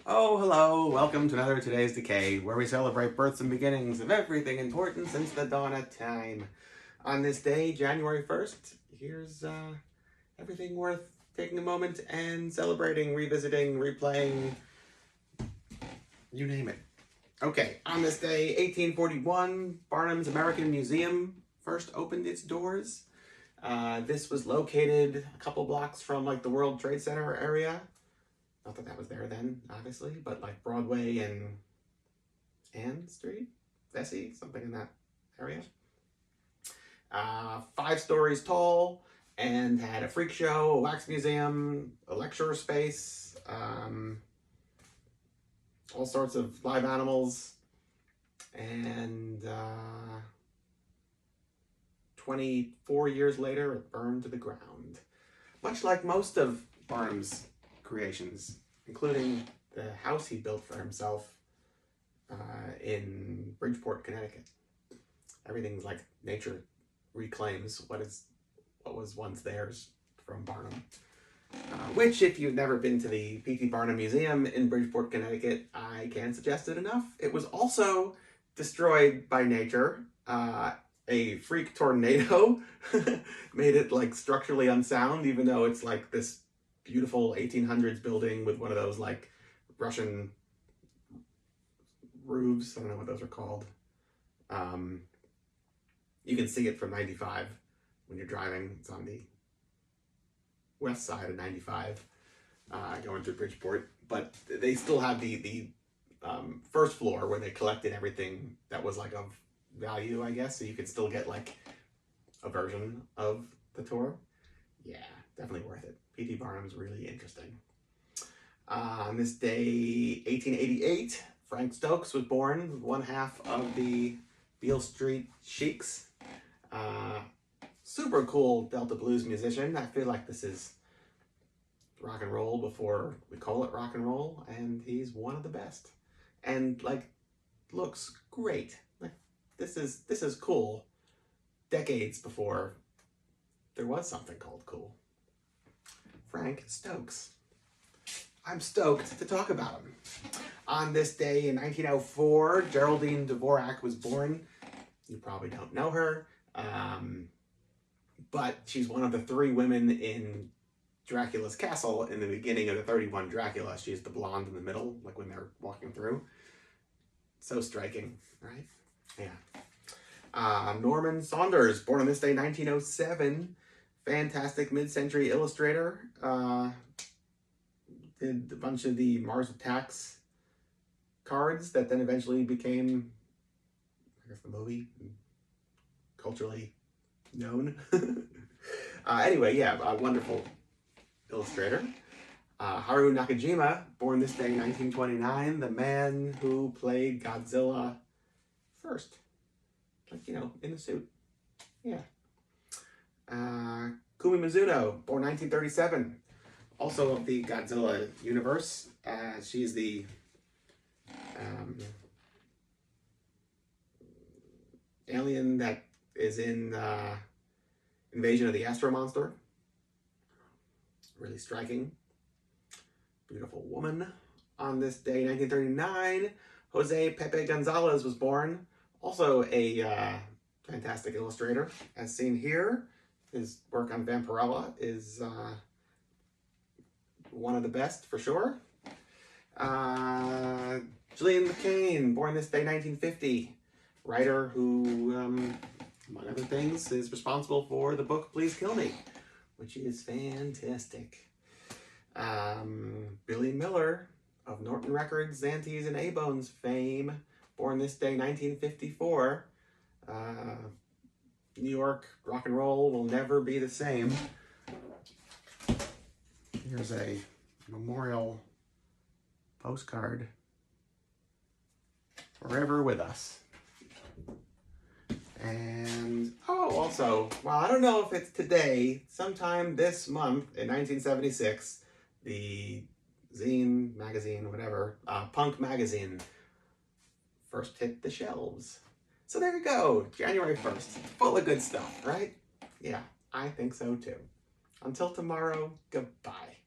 Oh, hello. Welcome to another Today's Decay, where we celebrate births and beginnings of everything important since the dawn of time. On this day, January 1st, here's everything worth taking a moment and celebrating, revisiting, replaying, you name it. Okay, on this day, 1841, Barnum's American Museum first opened its doors. This was located a couple blocks from like the World Trade Center area. Not that that was there then, obviously, but like Broadway and Ann Street, Vesey, something in that area. 5 stories tall and had a freak show, a wax museum, a lecture space, all sorts of live animals, and 24 years later, it burned to the ground. Much like most of Barnum's creations, including the house he built for himself in Bridgeport, Connecticut. Everything's like nature reclaims what was once theirs from Barnum. Which, if you've never been to the P.T. Barnum Museum in Bridgeport, Connecticut, I can't suggest it enough. It was also destroyed by nature. A freak tornado made it like structurally unsound, even though it's like this beautiful 1800s building with one of those like Russian roofs. I don't know what those are called. You can see it from 95 when you're driving. It's on the west side of 95 going through Bridgeport. But they still have the first floor where they collected everything that was like of value, I guess. So you could still get like a version of the tour. Yeah, definitely worth it. P.T. Barnum's really interesting. On this day, 1888, Frank Stokes was born, one half of the Beale Street Sheiks. Super cool Delta blues musician. I feel like this is rock and roll before we call it rock and roll, and he's one of the best. And like, looks great. Like, this is cool. Decades before there was something called cool. Frank Stokes. I'm stoked to talk about him. On this day in 1904, Geraldine Dvorak was born. You probably don't know her, but she's one of the 3 women in Dracula's castle in the beginning of the 31 Dracula. She's the blonde in the middle, like when they're walking through. So striking, right? Yeah. Norman Saunders, born on this day, 1907. Fantastic mid-century illustrator. Did a bunch of the Mars Attacks cards that then eventually became, I guess, the movie, culturally known. Anyway, yeah, a wonderful illustrator. Haru Nakajima, born this day, 1929, the man who played Godzilla first. Like, you know, in the suit. Yeah. Kumi Mizuno, born 1937, also of the Godzilla universe. She's the alien that is in Invasion of the Astro Monster. Really striking. Beautiful woman. On this day, 1939, Jose Pepe Gonzalez was born. Also a fantastic illustrator, as seen here. His work on Vampirella is one of the best, for sure. Gillian McCain, born this day, 1950. Writer who, among other things, is responsible for the book Please Kill Me, which is fantastic. Billy Miller of Norton Records, Xantes, and A-Bones fame, born this day, 1954. New York rock and roll will never be the same. Here's a memorial postcard. Forever with us. And, oh, also, well, I don't know if it's today, sometime this month in 1976, the zine, magazine, whatever, Punk magazine first hit the shelves. So there you go, January 1st, full of good stuff, right? Yeah, I think so too. Until tomorrow, goodbye.